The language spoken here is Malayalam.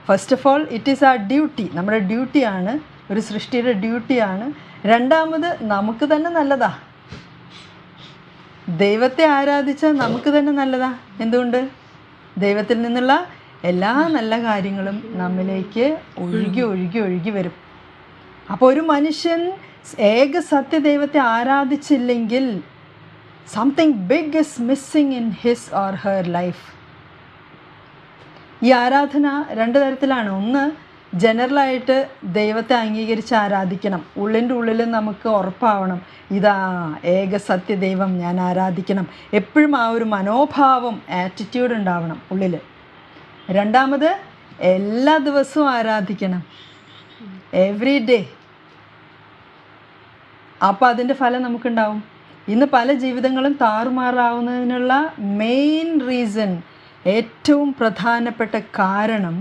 First of all it is our duty, നമ്മുടെ ഡ്യൂട്ടിയാണ്, ഒരു സൃഷ്ടിയുടെ ഡ്യൂട്ടിയാണ്. രണ്ടാമത് നമുക്ക് തന്നെ നല്ലതാ, ദൈവത്തെ ആരാധിച്ചാൽ നമുക്ക് തന്നെ നല്ലതാ. എന്തുകൊണ്ട്? ദൈവത്തിൽ നിന്നുള്ള എല്ലാ നല്ല കാര്യങ്ങളും നമ്മിലേക്ക് ഒഴുകി ഒഴുകി ഒഴുകി വരും. അപ്പോൾ ഒരു മനുഷ്യൻ ഏക സത്യദൈവത്തെ ആരാധിച്ചില്ലെങ്കിൽ something big is missing in his or her life. ഈ ആരാധന രണ്ട് തരത്തിലാണ്. ഒന്ന്, ജനറലായിട്ട് ദൈവത്തെ അംഗീകരിച്ച് ആരാധിക്കണം. ഉള്ളിൻ്റെ ഉള്ളിൽ നമുക്ക് ഉറപ്പാവണം, ഇതാ ഏക സത്യദൈവം ഞാൻ ആരാധിക്കണം. എപ്പോഴും ആ ഒരു മനോഭാവം, ആറ്റിറ്റ്യൂഡ് ഉണ്ടാവണം ഉള്ളിൽ. രണ്ടാമത്, എല്ലാ ദിവസവും ആരാധിക്കണം, എവറി ഡേ. അപ്പോൾ അതിൻ്റെ ഫലം നമുക്കുണ്ടാവും. ഇന്ന് പല ജീവിതങ്ങളും താറുമാറാവുന്നതിനുള്ള മെയിൻ റീസൺ, ഏറ്റവും പ്രധാനപ്പെട്ട കാരണം